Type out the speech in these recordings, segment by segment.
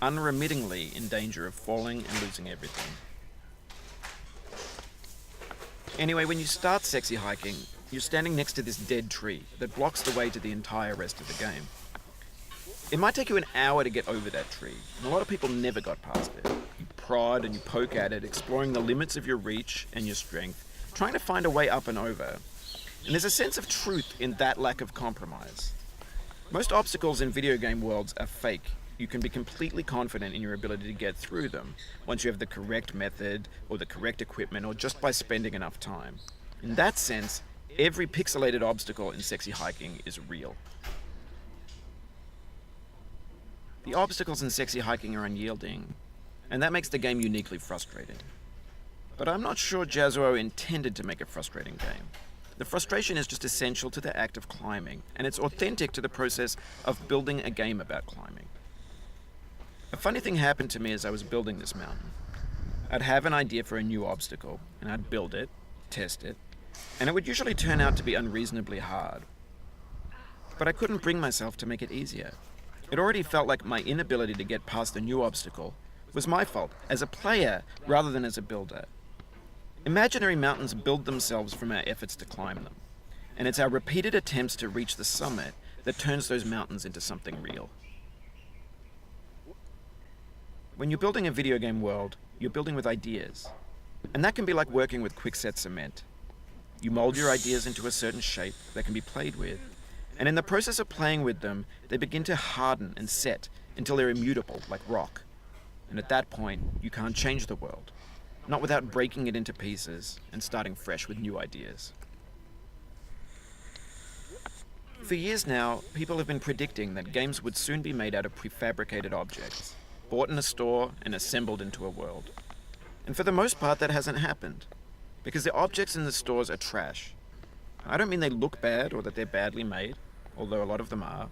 unremittingly in danger of falling and losing everything. Anyway, when you start sexy hiking, you're standing next to this dead tree that blocks the way to the entire rest of the game. It might take you an hour to get over that tree, and a lot of people never got past it. You prod and you poke at it, exploring the limits of your reach and your strength, trying to find a way up and over. And there's a sense of truth in that lack of compromise. Most obstacles in video game worlds are fake. You can be completely confident in your ability to get through them once you have the correct method or the correct equipment or just by spending enough time. In that sense, every pixelated obstacle in sexy hiking is real. The obstacles in sexy hiking are unyielding, and that makes the game uniquely frustrating. But I'm not sure Jazuo intended to make a frustrating game. The frustration is just essential to the act of climbing, and it's authentic to the process of building a game about climbing. A funny thing happened to me as I was building this mountain. I'd have an idea for a new obstacle, and I'd build it, test it, and it would usually turn out to be unreasonably hard. But I couldn't bring myself to make it easier. It already felt like my inability to get past the new obstacle was my fault as a player rather than as a builder. Imaginary mountains build themselves from our efforts to climb them, and it's our repeated attempts to reach the summit that turns those mountains into something real. When you're building a video game world, you're building with ideas, and that can be like working with quickset cement. You mold your ideas into a certain shape that can be played with, and in the process of playing with them, they begin to harden and set until they're immutable, like rock. And at that point, you can't change the world, not without breaking it into pieces and starting fresh with new ideas. For years now, people have been predicting that games would soon be made out of prefabricated objects, bought in a store and assembled into a world. And for the most part, that hasn't happened, because the objects in the stores are trash. I don't mean they look bad or that they're badly made, although a lot of them are.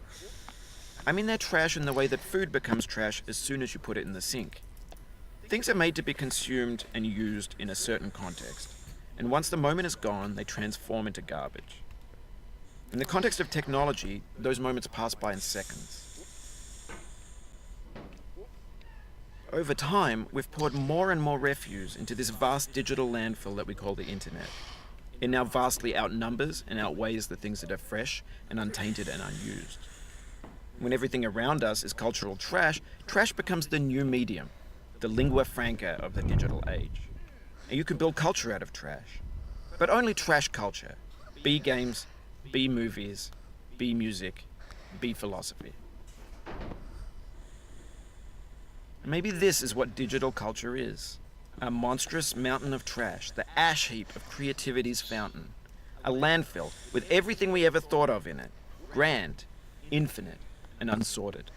I mean they're trash in the way that food becomes trash as soon as you put it in the sink. Things are made to be consumed and used in a certain context, and once the moment is gone, they transform into garbage. In the context of technology, those moments pass by in seconds. Over time, we've poured more and more refuse into this vast digital landfill that we call the internet. It now vastly outnumbers and outweighs the things that are fresh and untainted and unused. When everything around us is cultural trash, trash becomes the new medium, the lingua franca of the digital age. And you can build culture out of trash. But only trash culture. B games, B movies, B music, B philosophy. Maybe this is what digital culture is. A monstrous mountain of trash, the ash heap of creativity's fountain. A landfill with everything we ever thought of in it. Grand, infinite, and unsorted.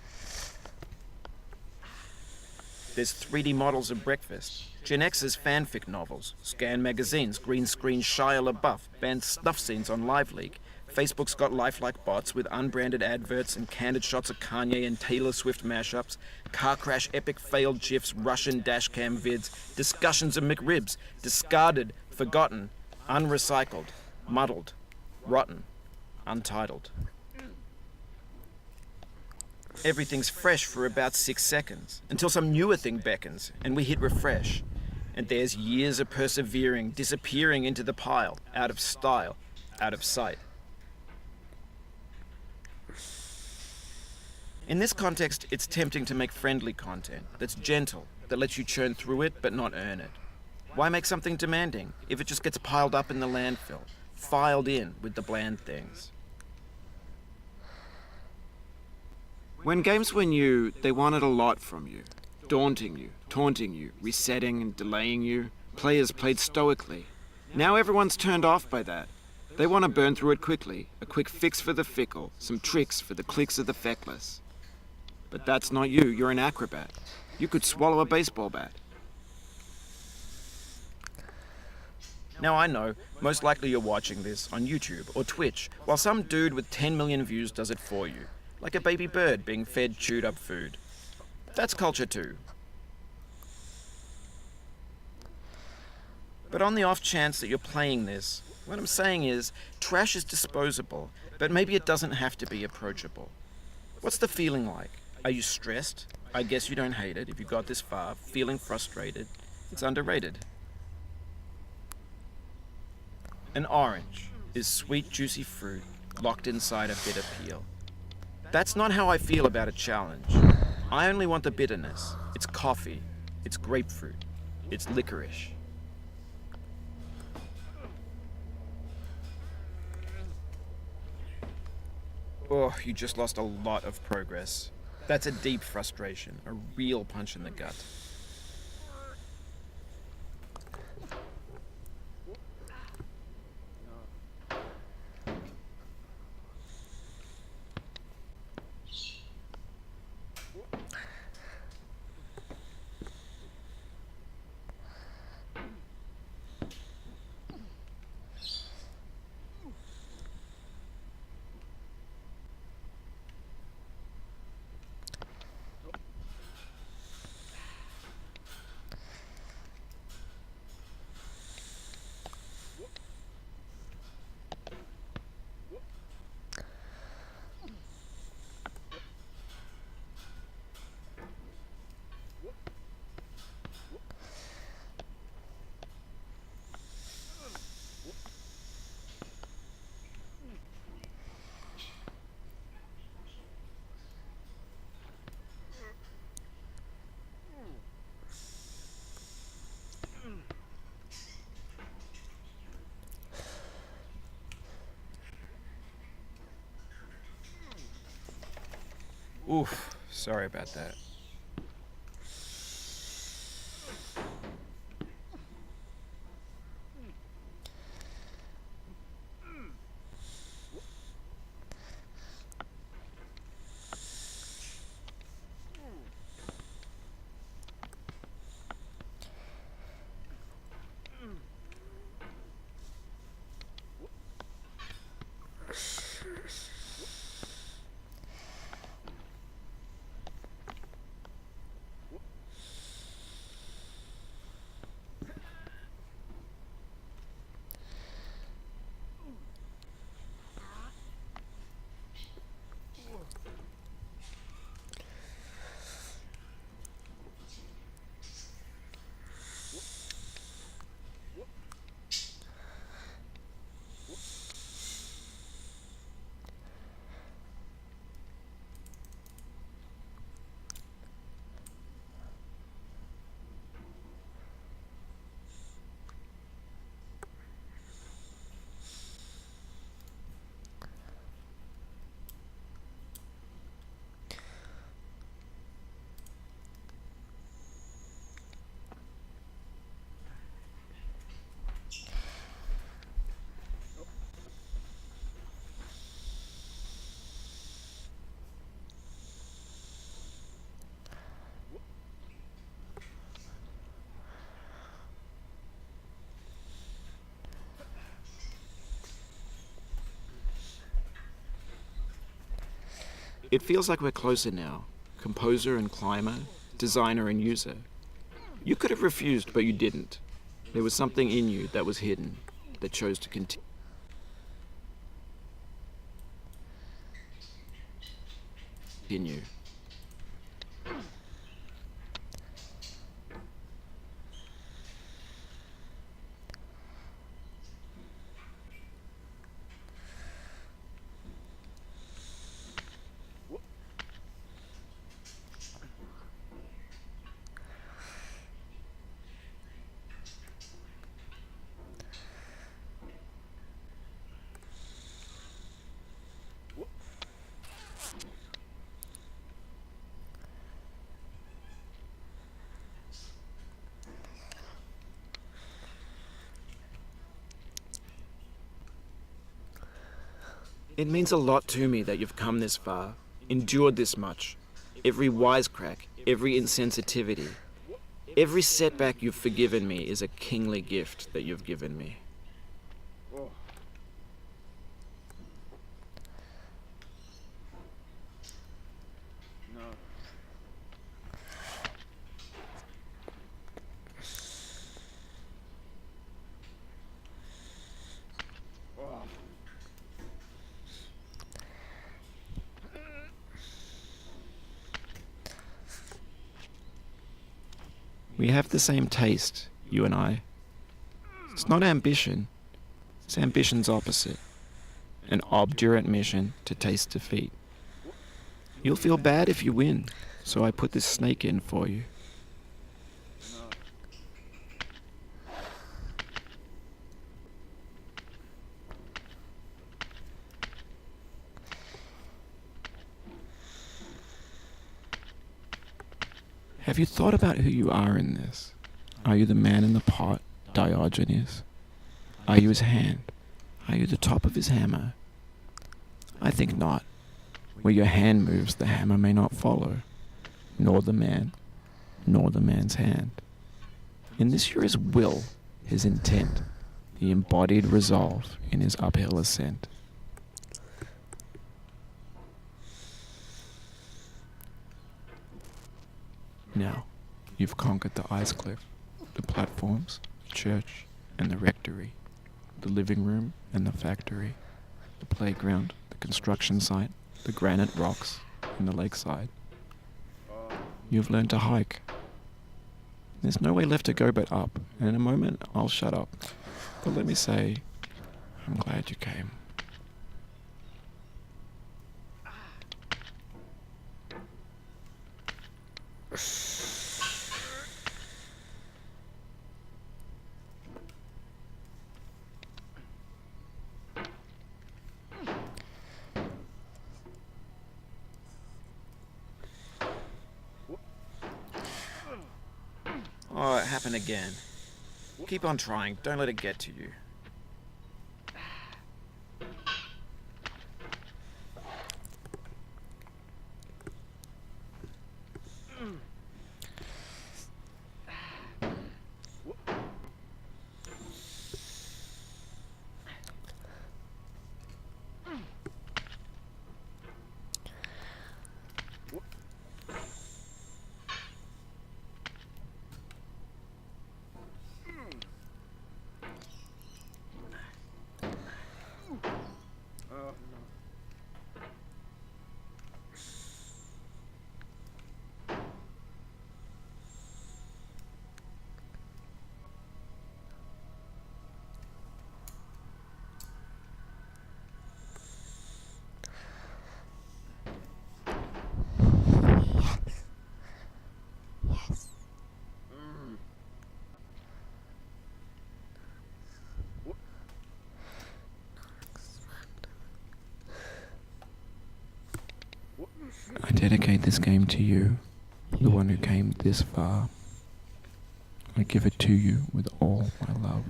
There's 3D models of breakfast, Gen X's fanfic novels, scan magazines, green screen Shia LaBeouf, banned snuff scenes on LiveLeak. Facebook's got lifelike bots with unbranded adverts and candid shots of Kanye and Taylor Swift mashups, car crash epic failed GIFs, Russian dashcam vids, discussions of McRibs, discarded, forgotten, unrecycled, muddled, rotten, untitled. Everything's fresh for about 6 seconds, until some newer thing beckons, and we hit refresh. And there's years of persevering, disappearing into the pile, out of style, out of sight. In this context, it's tempting to make friendly content that's gentle, that lets you churn through it but not earn it. Why make something demanding if it just gets piled up in the landfill, filed in with the bland things? When games were new, they wanted a lot from you. Daunting you, taunting you, resetting and delaying you. Players played stoically. Now everyone's turned off by that. They want to burn through it quickly, a quick fix for the fickle, some tricks for the clicks of the feckless. But that's not you, you're an acrobat. You could swallow a baseball bat. Now I know, most likely you're watching this on YouTube or Twitch, while some dude with 10 million views does it for you, like a baby bird being fed chewed up food. That's culture too. But on the off chance that you're playing this, what I'm saying is, trash is disposable, but maybe it doesn't have to be approachable. What's the feeling like? Are you stressed? I guess you don't hate it if you got this far, feeling frustrated. It's underrated. An orange is sweet, juicy fruit locked inside a bitter peel. That's not how I feel about a challenge. I only want the bitterness. It's coffee. It's grapefruit. It's licorice. Oh, you just lost a lot of progress. That's a deep frustration, a real punch in the gut. Oof, sorry about that. It feels like we're closer now. Composer and climber, designer and user. You could have refused, but you didn't. There was something in you that was hidden, that chose to continue. It means a lot to me that you've come this far, endured this much. Every wisecrack, every insensitivity, every setback you've forgiven me is a kingly gift that you've given me. We have the same taste, you and I. It's not ambition. It's ambition's opposite. An obdurate mission to taste defeat. You'll feel bad if you win, so I put this snake in for you. Have you thought about who you are in this? Are you the man in the pot, Diogenes? Are you his hand? Are you the top of his hammer? I think not. Where your hand moves, the hammer may not follow, nor the man, nor the man's hand. In this you're his will, his intent, the embodied resolve in his uphill ascent. Now, you've conquered the ice cliff, the platforms, the church, and the rectory, the living room and the factory, the playground, the construction site, the granite rocks, and the lakeside. You've learned to hike. There's no way left to go but up, and in a moment I'll shut up. But let me say, I'm glad you came. Oh, it happened again. Keep on trying. Don't let it get to you. I dedicate this game to you, the one who came this far. I give it to you with all my love.